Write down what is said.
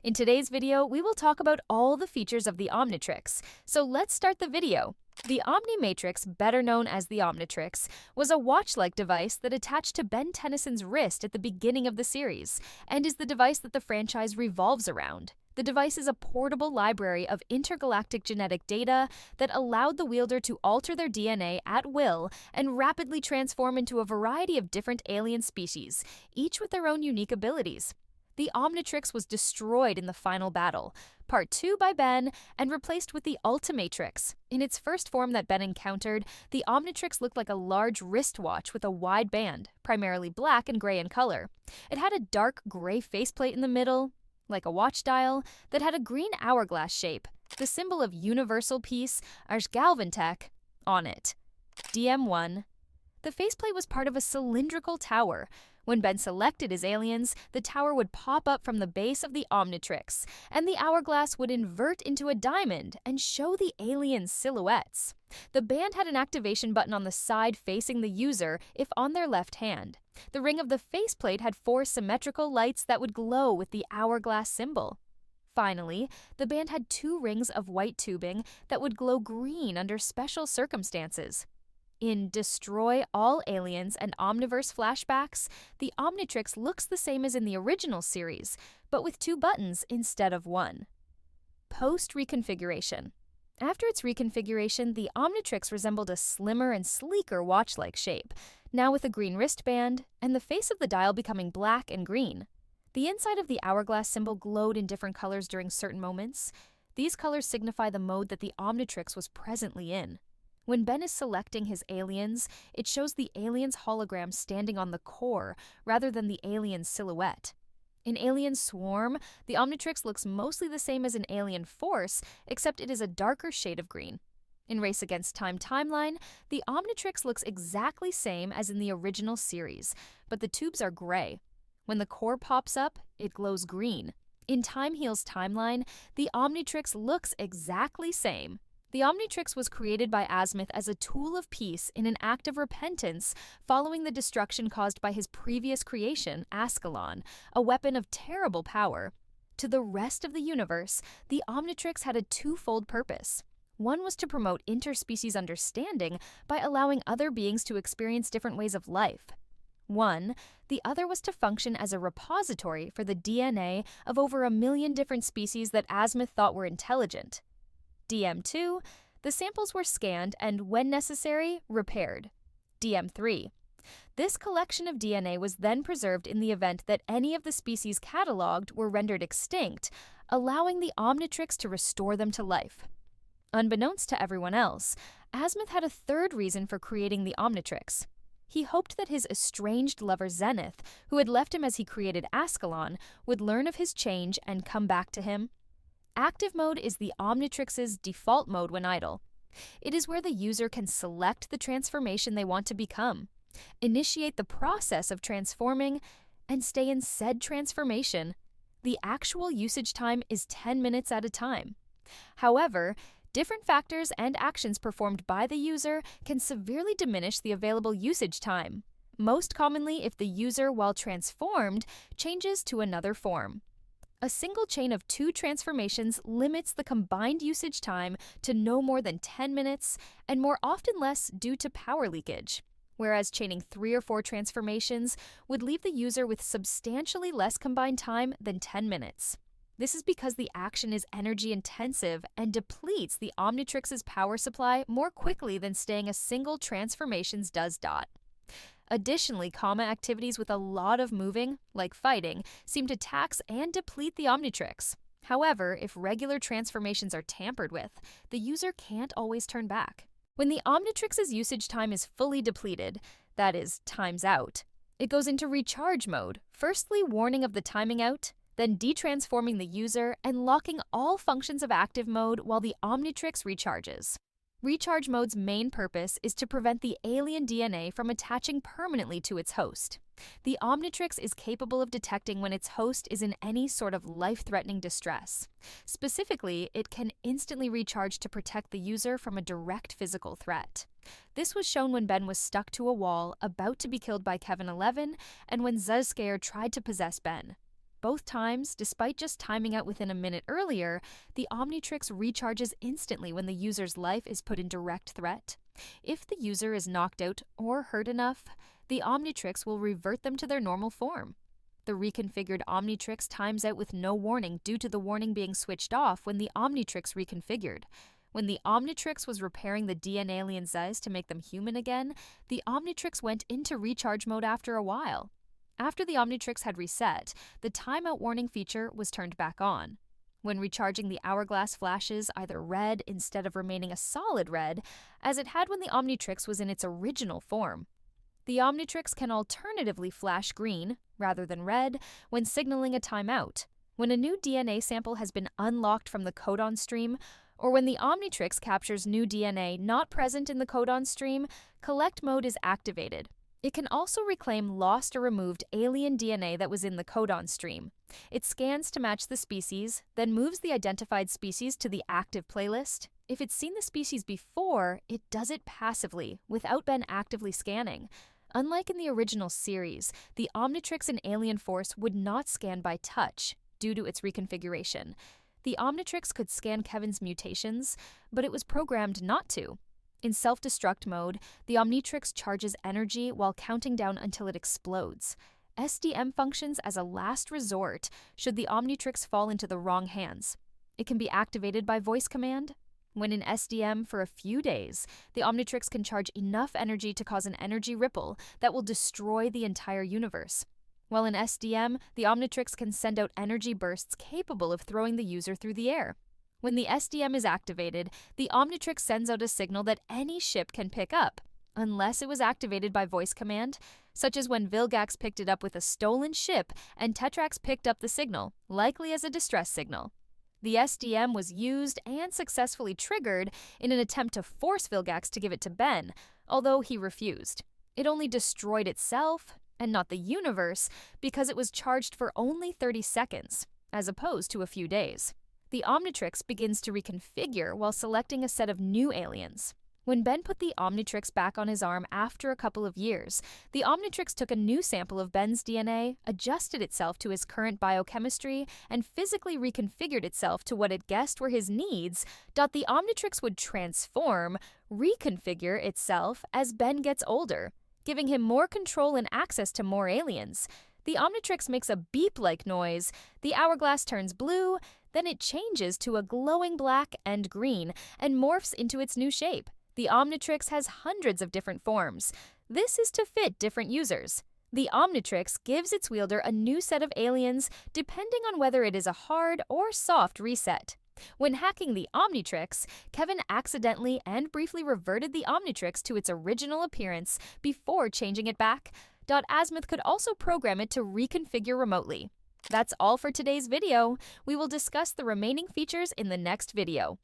In today's video, we will talk about all the features of the Omnitrix. So let's start the video. The Omnimatrix, better known as the Omnitrix, was a watch-like device that attached to Ben Tennyson's wrist at the beginning of the series, and is the device that the franchise revolves around. The device is a portable library of intergalactic genetic data that allowed the wielder to alter their DNA at will and rapidly transform into a variety of different alien species, each with their own unique abilities. The Omnitrix was destroyed in the final battle, Part 2 by Ben, and replaced with the Ultimatrix. In its first form that Ben encountered, the Omnitrix looked like a large wristwatch with a wide band, primarily black and gray in color. It had a dark gray faceplate in the middle, like a watch dial, that had a green hourglass shape, the symbol of universal peace, Arshgalvantech, on it. DM1. The faceplate was part of a cylindrical tower. When Ben selected his aliens, the tower would pop up from the base of the Omnitrix, and the hourglass would invert into a diamond and show the alien silhouettes. The band had an activation button on the side facing the user if on their left hand. The ring of the faceplate had 4 symmetrical lights that would glow with the hourglass symbol. Finally, the band had 2 rings of white tubing that would glow green under special circumstances. In Destroy All Aliens and Omniverse Flashbacks, the Omnitrix looks the same as in the original series, but with 2 buttons instead of 1. Post-reconfiguration. After its reconfiguration, the Omnitrix resembled a slimmer and sleeker watch-like shape, now with a green wristband, and the face of the dial becoming black and green. The inside of the hourglass symbol glowed in different colors during certain moments. These colors signify the mode that the Omnitrix was presently in. When Ben is selecting his aliens, it shows the alien's hologram standing on the core rather than the alien's silhouette. In Alien Swarm, the Omnitrix looks mostly the same as in Alien Force, except it is a darker shade of green. In Race Against Time Timeline, the Omnitrix looks exactly same as in the original series, but the tubes are gray. When the core pops up, it glows green. In Time Heals Timeline, the Omnitrix looks exactly same. The Omnitrix was created by Azimuth as a tool of peace in an act of repentance following the destruction caused by his previous creation, Ascalon, a weapon of terrible power. To the rest of the universe, the Omnitrix had a twofold purpose. One was to promote interspecies understanding by allowing other beings to experience different ways of life. The other was to function as a repository for the DNA of over 1 million different species that Azimuth thought were intelligent. DM2, the samples were scanned and, when necessary, repaired. DM3. This collection of DNA was then preserved in the event that any of the species cataloged were rendered extinct, allowing the Omnitrix to restore them to life. Unbeknownst to everyone else, Azimuth had a third reason for creating the Omnitrix. He hoped that his estranged lover Zenith, who had left him as he created Ascalon, would learn of his change and come back to him. Active mode is the Omnitrix's default mode when idle. It is where the user can select the transformation they want to become, initiate the process of transforming, and stay in said transformation. The actual usage time is 10 minutes at a time. However, different factors and actions performed by the user can severely diminish the available usage time, most commonly if the user, while transformed, changes to another form. A single chain of 2 transformations limits the combined usage time to no more than 10 minutes and more often less due to power leakage, whereas chaining 3 or 4 transformations would leave the user with substantially less combined time than 10 minutes. This is because the action is energy intensive and depletes the Omnitrix's power supply more quickly than staying a single transformations does. Additionally, comma activities with a lot of moving, like fighting, seem to tax and deplete the Omnitrix. However, if regular transformations are tampered with, the user can't always turn back. When the Omnitrix's usage time is fully depleted, that is, time's out, it goes into recharge mode, firstly warning of the timing out, then detransforming the user and locking all functions of active mode while the Omnitrix recharges. Recharge mode's main purpose is to prevent the alien DNA from attaching permanently to its host. The Omnitrix is capable of detecting when its host is in any sort of life-threatening distress. Specifically, it can instantly recharge to protect the user from a direct physical threat. This was shown when Ben was stuck to a wall, about to be killed by Kevin 11, and when Zuzkare tried to possess Ben. Both times, despite just timing out within a minute earlier, the Omnitrix recharges instantly when the user's life is put in direct threat. If the user is knocked out or hurt enough, the Omnitrix will revert them to their normal form. The reconfigured Omnitrix times out with no warning due to the warning being switched off when the Omnitrix reconfigured. When the Omnitrix was repairing the DNA alien's eyes to make them human again, the Omnitrix went into recharge mode after a while. After the Omnitrix had reset, the timeout warning feature was turned back on. When recharging, the hourglass flashes either red instead of remaining a solid red, as it had when the Omnitrix was in its original form. The Omnitrix can alternatively flash green, rather than red, when signaling a timeout, when a new DNA sample has been unlocked from the codon stream, or when the Omnitrix captures new DNA not present in the codon stream, collect mode is activated. It can also reclaim lost or removed alien DNA that was in the codon stream. It scans to match the species, then moves the identified species to the active playlist. If it's seen the species before, it does it passively, without Ben actively scanning. Unlike in the original series, the Omnitrix in Alien Force would not scan by touch, due to its reconfiguration. The Omnitrix could scan Kevin's mutations, but it was programmed not to. In self-destruct mode, the Omnitrix charges energy while counting down until it explodes. SDM functions as a last resort should the Omnitrix fall into the wrong hands. It can be activated by voice command. When in SDM for a few days, the Omnitrix can charge enough energy to cause an energy ripple that will destroy the entire universe. While in SDM, the Omnitrix can send out energy bursts capable of throwing the user through the air. When the SDM is activated, the Omnitrix sends out a signal that any ship can pick up, unless it was activated by voice command, such as when Vilgax picked it up with a stolen ship and Tetrax picked up the signal, likely as a distress signal. The SDM was used and successfully triggered in an attempt to force Vilgax to give it to Ben, although he refused. It only destroyed itself, and not the universe, because it was charged for only 30 seconds, as opposed to a few days. The Omnitrix begins to reconfigure while selecting a set of new aliens. When Ben put the Omnitrix back on his arm after a couple of years, the Omnitrix took a new sample of Ben's DNA, adjusted itself to his current biochemistry, and physically reconfigured itself to what it guessed were his needs. The Omnitrix would transform, reconfigure itself as Ben gets older, giving him more control and access to more aliens. The Omnitrix makes a beep-like noise, the hourglass turns blue, then it changes to a glowing black and green and morphs into its new shape. The Omnitrix has hundreds of different forms. This is to fit different users. The Omnitrix gives its wielder a new set of aliens depending on whether it is a hard or soft reset. When hacking the Omnitrix, Kevin accidentally and briefly reverted the Omnitrix to its original appearance before changing it back. Azimuth could also program it to reconfigure remotely. That's all for today's video. We will discuss the remaining features in the next video.